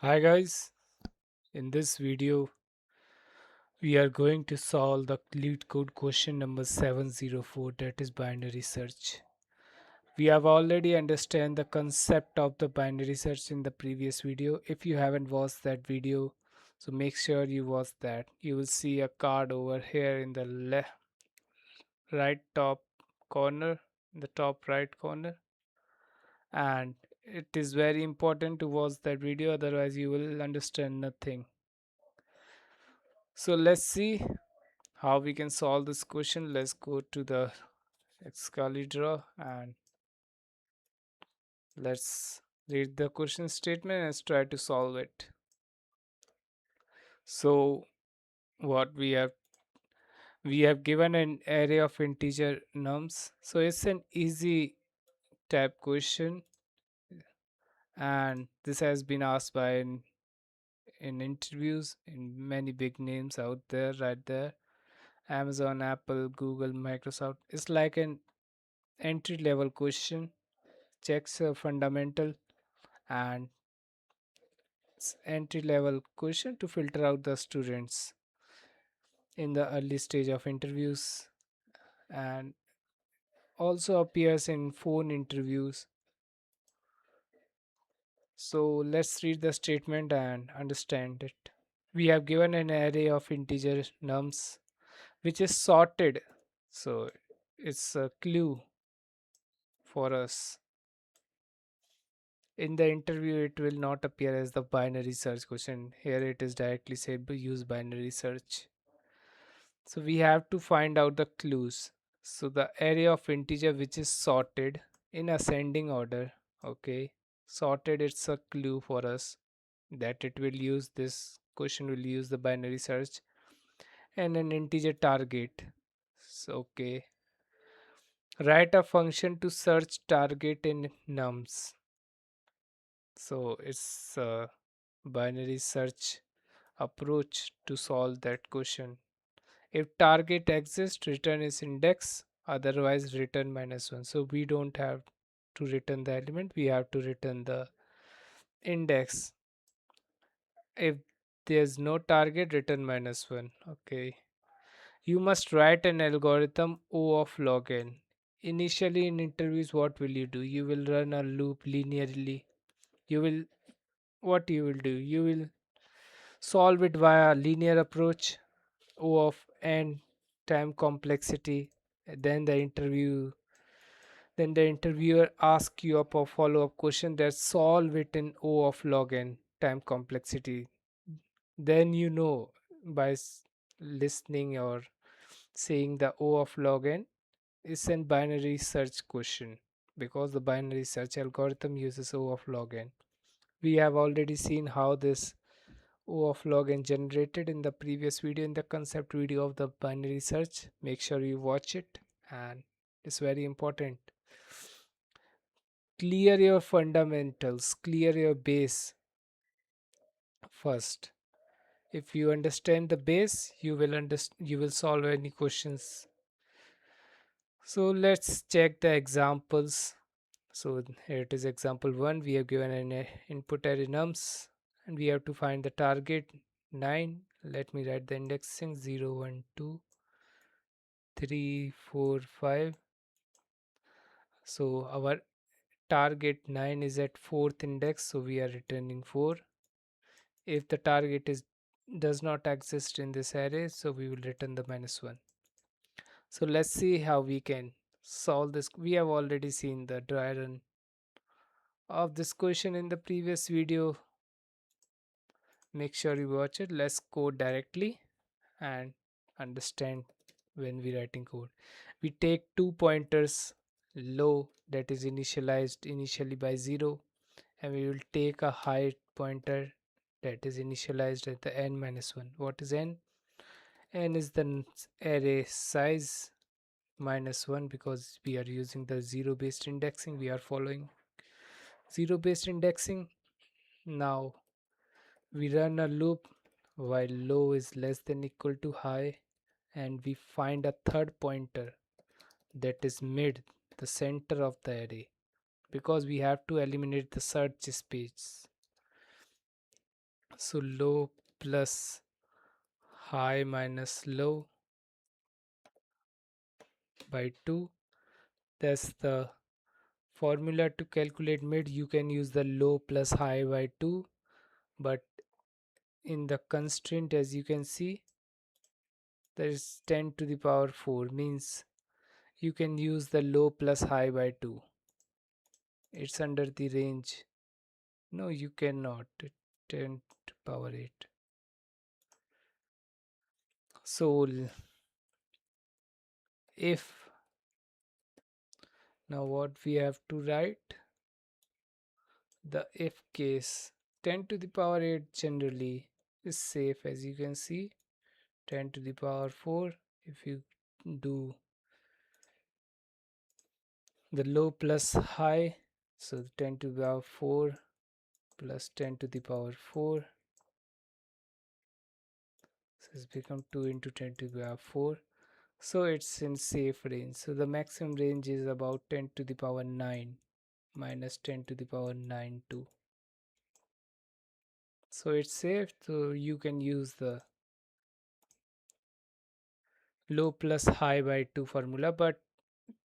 Hi guys, in this video we are going to solve the LeetCode question number 704, that is binary search. We have already understand the concept of the binary search in the previous video. If you haven't watched that video, so make sure you watch that. You will see a card over here in the right top corner, the top right corner, and it is very important to watch that video, otherwise you will understand nothing. So let's see how we can solve this question. Let's go to the Excalibur and let's read the question statement and try to solve it. So what we have given an array of integer nums. So it's an easy type question, and this has been asked by in interviews in many big names out there, right there. Amazon, Apple, Google, Microsoft. It's like an entry level question, checks a fundamental and entry level question to filter out the students in the early stage of interviews, and also appears in phone interviews. So let's read the statement and understand it. We have given an array of integer nums which is sorted, so it's a clue for us. In the interview it will not appear as the binary search question. Here it is directly said use binary search. So we have to find out the clues. So the array of integer which is sorted in ascending order, okay, sorted, it's a clue for us that it will use this question will use the binary search, and an integer target. So okay, write a function to search target in nums. So it's a binary search approach to solve that question. If target exists, return is index, otherwise return -1. So we don't have to return the element, we have to return the index. If there's no target, return -1. Okay. You must write an algorithm O of log n. Initially in interviews, what will you do? You will run a loop linearly. You will what you will do? You will solve it via linear approach, O of n time complexity. Then the interviewer asks you up a follow-up question that solve it in O of log n time complexity. Then you know by listening or saying the O of log n is a binary search question, because the binary search algorithm uses O of log n. We have already seen how this O of log n generated in the previous video, in the concept video of the binary search. Make sure you watch it, and it's very important. Clear your fundamentals, clear your base first. If you understand the base, you will solve any questions. So let's check the examples. So here it is, example 1. We have given an input array nums and we have to find the target 9. Let me write the indexing 0 1 2 3 4 5. So our target 9 is at fourth index, so we are returning 4. If the target is does not exist in this array, so we will return the -1. So let's see how we can solve this. We have already seen the dry run of this question in the previous video. Make sure you watch it. Let's code directly and understand when we writing code. We take two pointers, low that is initialized initially by 0, and we will take a high pointer that is initialized at the n-1. What is n? N is the array size -1, because we are using the zero based indexing. We are following zero based indexing. Now we run a loop while low is less than equal to high, and we find a third pointer that is mid, the center of the array, because we have to eliminate the search space. So low plus high minus low by 2. That's the formula to calculate mid. You can use the low plus high by 2, but in the constraint, as you can see, there is 10 to the power 4, means you can use the low plus high by 2. It's under the range. No, you cannot. 10 to power 8. So if, now what we have to write, the if case, 10 to the power 8 generally is safe, as you can see. 10 to the power 4, if you do the low plus high, so 10 to the power 4 plus 10 to the power 4, so it's become 2 into 10 to the power 4. So it's in safe range. So the maximum range is about 10 to the power 9 minus 10 to the power 9 2. So it's safe, so you can use the low plus high by 2 formula. But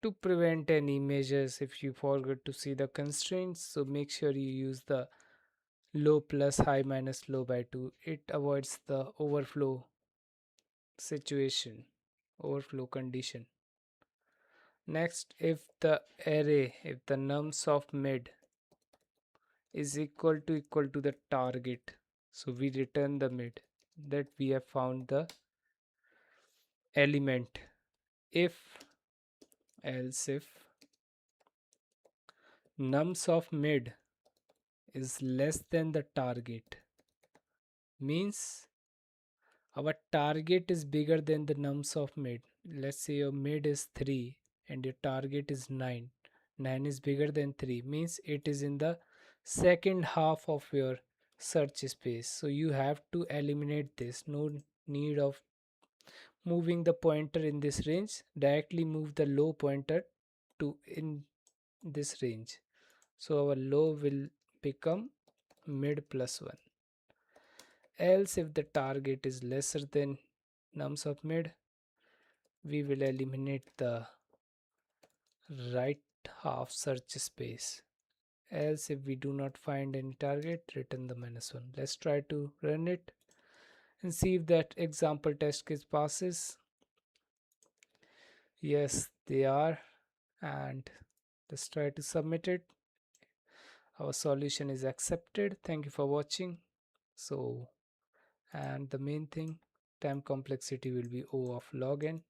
to prevent any measures, if you forget to see the constraints, so make sure you use the low plus high minus low by 2. It avoids the overflow situation, overflow condition. Next, if the array, if the nums of mid is equal to the target, so we return the mid, that we have found the element. If else if nums of mid is less than the target, means our target is bigger than the nums of mid. Let's say your mid is 3 and your target is 9. 9 is bigger than 3, means it is in the second half of your search space. So you have to eliminate this. No need of moving the pointer in this range. Directly move the low pointer to in this range. So our low will become mid plus 1. Else if the target is lesser than nums of mid, we will eliminate the right half search space. Else if we do not find any target, return the -1. Let's try to run it and see if that example test case passes. Yes, they are. And let's try to submit it. Our solution is accepted. Thank you for watching. So, and the main thing, time complexity will be O of log n,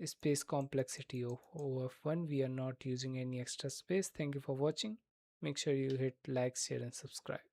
space complexity of O of 1. We are not using any extra space. Thank you for watching. Make sure you hit like, share and subscribe.